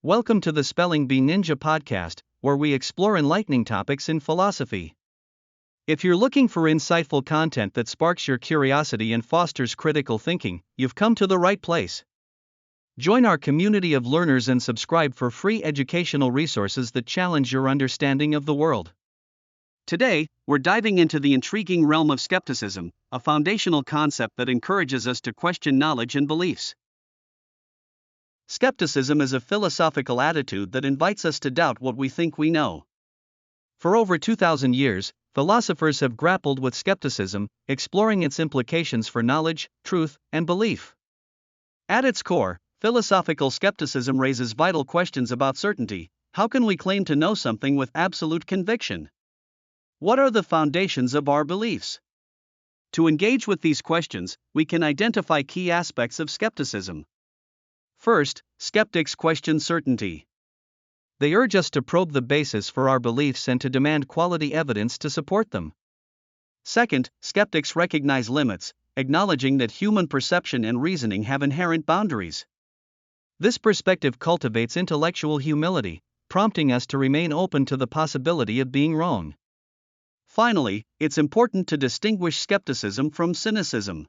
Welcome to the Spelling Bee Ninja podcast, where we explore enlightening topics in philosophy. If you're looking for insightful content that sparks your curiosity and fosters critical thinking, you've come to the right place. Join our community of learners and subscribe for free educational resources that challenge your understanding of the world. Today, we're diving into the intriguing realm of skepticism, a foundational concept that encourages us to question knowledge and beliefs. Skepticism is a philosophical attitude that invites us to doubt what we think we know. For over 2,000 years, philosophers have grappled with skepticism, exploring its implications for knowledge, truth, and belief. At its core, philosophical skepticism raises vital questions about certainty. How can we claim to know something with absolute conviction? What are the foundations of our beliefs? To engage with these questions, we can identify key aspects of skepticism. First, skeptics question certainty. They urge us to probe the basis for our beliefs and to demand quality evidence to support them. Second, skeptics recognize limits, acknowledging that human perception and reasoning have inherent boundaries. This perspective cultivates intellectual humility, prompting us to remain open to the possibility of being wrong. Finally, it's important to distinguish skepticism from cynicism.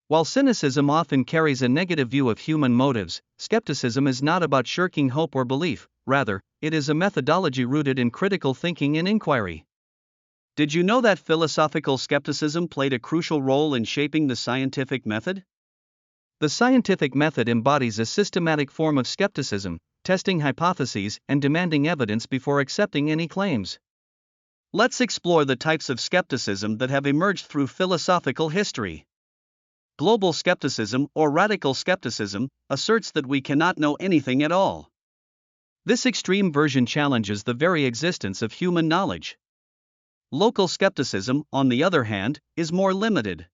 While cynicism often carries a negative view of human motives, skepticism is not about shirking hope or belief, rather, it is a methodology rooted in critical thinking and inquiry. Did you know that philosophical skepticism played a crucial role in shaping the scientific method? The scientific method embodies a systematic form of skepticism, testing hypotheses and demanding evidence before accepting any claims. Let's explore the types of skepticism that have emerged through philosophical history. Global skepticism, or radical skepticism, asserts that we cannot know anything at all. This extreme version challenges the very existence of human knowledge. Local skepticism, on the other hand, is more limited.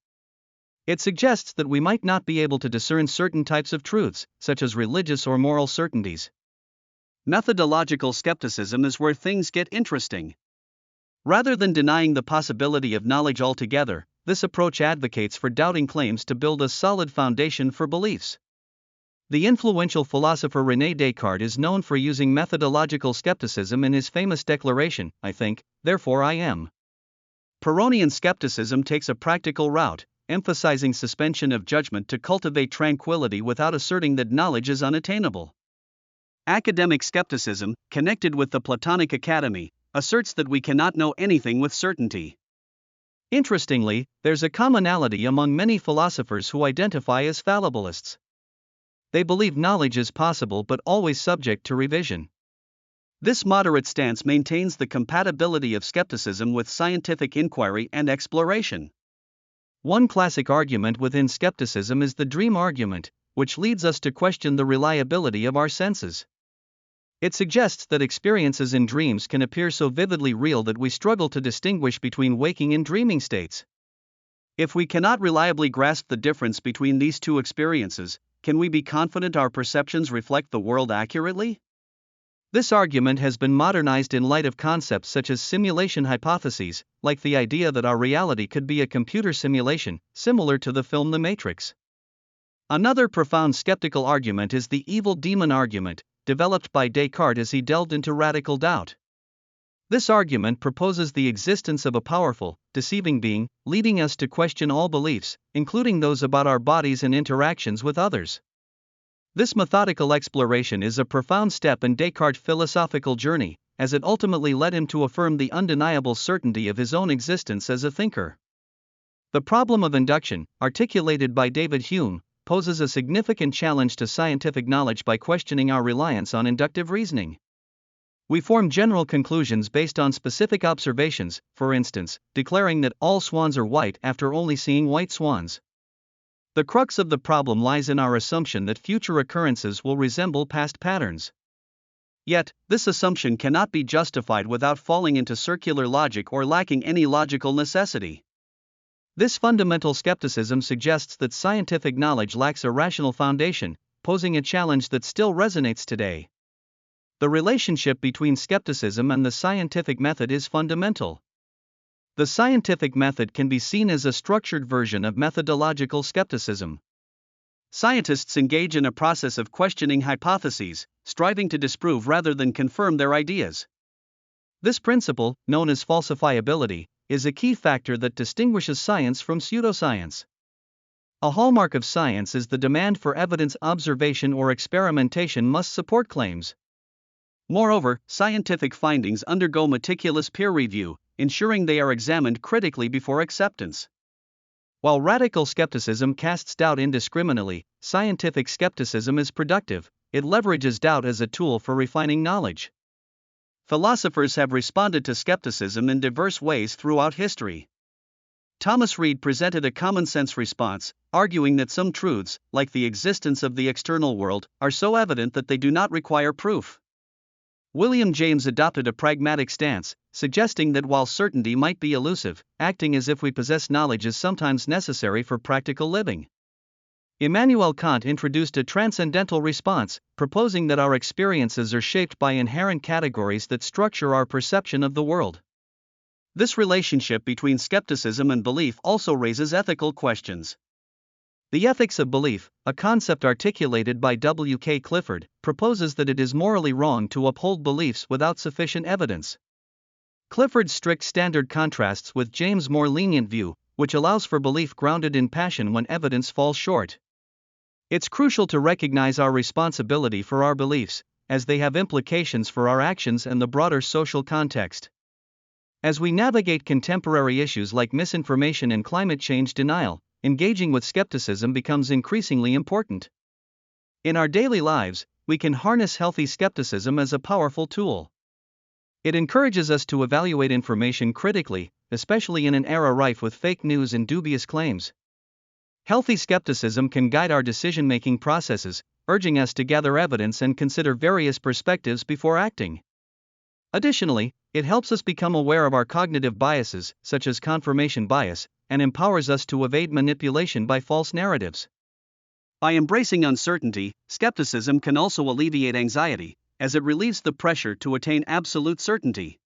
It suggests that we might not be able to discern certain types of truths, such as religious or moral certainties. Methodological skepticism is where things get interesting. Rather than denying the possibility of knowledge altogether, this approach advocates for doubting claims to build a solid foundation for beliefs. The influential philosopher René Descartes is known for using methodological skepticism in his famous declaration, "I think, therefore I am." Pyrrhonian skepticism takes a practical route, emphasizing suspension of judgment to cultivate tranquility without asserting that knowledge is unattainable. Academic skepticism, connected with the Platonic Academy, asserts that we cannot know anything with certainty. Interestingly, there's a commonality among many philosophers who identify as fallibilists. They believe knowledge is possible but always subject to revision. This moderate stance maintains the compatibility of skepticism with scientific inquiry and exploration. One classic argument within skepticism is the dream argument, which leads us to question the reliability of our senses. It suggests that experiences in dreams can appear so vividly real that we struggle to distinguish between waking and dreaming states. If we cannot reliably grasp the difference between these two experiences, can we be confident our perceptions reflect the world accurately? This argument has been modernized in light of concepts such as simulation hypotheses, like the idea that our reality could be a computer simulation, similar to the film The Matrix. Another profound skeptical argument is the evil demon argument, developed by Descartes as he delved into radical doubt. This argument proposes the existence of a powerful, deceiving being, leading us to question all beliefs, including those about our bodies and interactions with others. This methodical exploration is a profound step in Descartes' philosophical journey, as it ultimately led him to affirm the undeniable certainty of his own existence as a thinker. The problem of induction, articulated by David Hume, poses a significant challenge to scientific knowledge by questioning our reliance on inductive reasoning. We form general conclusions based on specific observations, for instance, declaring that all swans are white after only seeing white swans. The crux of the problem lies in our assumption that future occurrences will resemble past patterns. Yet, this assumption cannot be justified without falling into circular logic or lacking any logical necessity. This fundamental skepticism suggests that scientific knowledge lacks a rational foundation, posing a challenge that still resonates today. The relationship between skepticism and the scientific method is fundamental. The scientific method can be seen as a structured version of methodological skepticism. Scientists engage in a process of questioning hypotheses, striving to disprove rather than confirm their ideas. This principle, known as falsifiability, is a key factor that distinguishes science from pseudoscience. A hallmark of science is the demand for evidence. Observation or experimentation must support claims. Moreover, scientific findings undergo meticulous peer review, ensuring they are examined critically before acceptance. While radical skepticism casts doubt indiscriminately, scientific skepticism is productive. It leverages doubt as a tool for refining knowledge. Philosophers have responded to skepticism in diverse ways throughout history. Thomas Reid presented a common-sense response, arguing that some truths, like the existence of the external world, are so evident that they do not require proof. William James adopted a pragmatic stance, suggesting that while certainty might be elusive, acting as if we possess knowledge is sometimes necessary for practical living. Immanuel Kant introduced a transcendental response, proposing that our experiences are shaped by inherent categories that structure our perception of the world. This relationship between skepticism and belief also raises ethical questions. The ethics of belief, a concept articulated by W. K. Clifford, proposes that it is morally wrong to uphold beliefs without sufficient evidence. Clifford's strict standard contrasts with James' more lenient view, which allows for belief grounded in passion when evidence falls short. It's crucial to recognize our responsibility for our beliefs, as they have implications for our actions and the broader social context. As we navigate contemporary issues like misinformation and climate change denial, engaging with skepticism becomes increasingly important. In our daily lives, we can harness healthy skepticism as a powerful tool. It encourages us to evaluate information critically, especially in an era rife with fake news and dubious claims. Healthy skepticism can guide our decision-making processes, urging us to gather evidence and consider various perspectives before acting. Additionally, it helps us become aware of our cognitive biases, such as confirmation bias, and empowers us to evade manipulation by false narratives. By embracing uncertainty, skepticism can also alleviate anxiety, as it relieves the pressure to attain absolute certainty.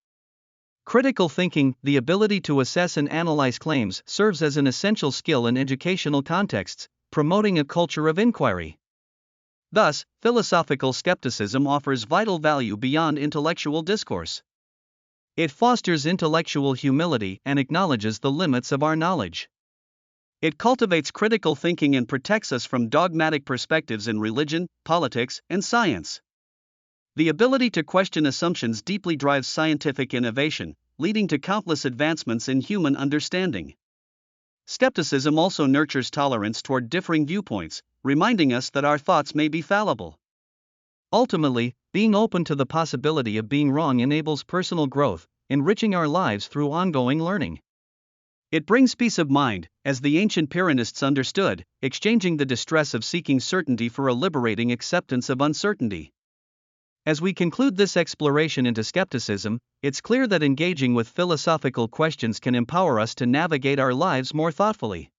Critical thinking, the ability to assess and analyze claims, serves as an essential skill in educational contexts, promoting a culture of inquiry. Thus, philosophical skepticism offers vital value beyond intellectual discourse. It fosters intellectual humility and acknowledges the limits of our knowledge. It cultivates critical thinking and protects us from dogmatic perspectives in religion, politics, and science. The ability to question assumptions deeply drives scientific innovation, leading to countless advancements in human understanding. Skepticism also nurtures tolerance toward differing viewpoints, reminding us that our thoughts may be fallible. Ultimately, being open to the possibility of being wrong enables personal growth, enriching our lives through ongoing learning. It brings peace of mind, as the ancient Pyrrhonists understood, exchanging the distress of seeking certainty for a liberating acceptance of uncertainty. As we conclude this exploration into skepticism, it's clear that engaging with philosophical questions can empower us to navigate our lives more thoughtfully.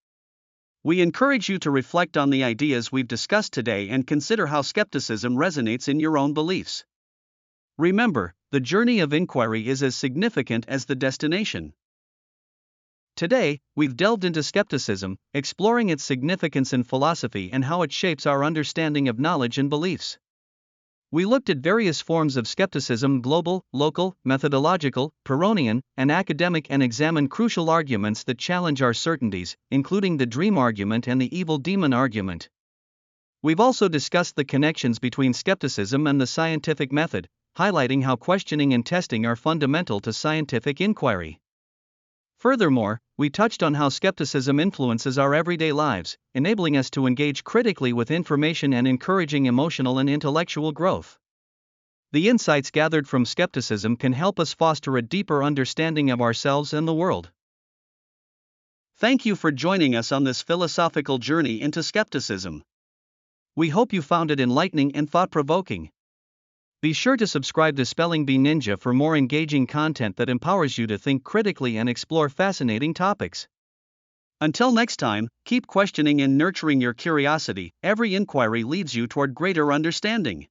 We encourage you to reflect on the ideas we've discussed today and consider how skepticism resonates in your own beliefs. Remember, the journey of inquiry is as significant as the destination. Today, we've delved into skepticism, exploring its significance in philosophy and how it shapes our understanding of knowledge and beliefs. We looked at various forms of skepticism: global, local, methodological, Pyrrhonian, and academic, and examined crucial arguments that challenge our certainties, including the dream argument and the evil demon argument. We've also discussed the connections between skepticism and the scientific method, highlighting how questioning and testing are fundamental to scientific inquiry. Furthermore, we touched on how skepticism influences our everyday lives, enabling us to engage critically with information and encouraging emotional and intellectual growth. The insights gathered from skepticism can help us foster a deeper understanding of ourselves and the world. Thank you for joining us on this philosophical journey into skepticism. We hope you found it enlightening and thought-provoking. Be sure to subscribe to Spelling Bee Ninja for more engaging content that empowers you to think critically and explore fascinating topics. Until next time, keep questioning and nurturing your curiosity. Every inquiry leads you toward greater understanding.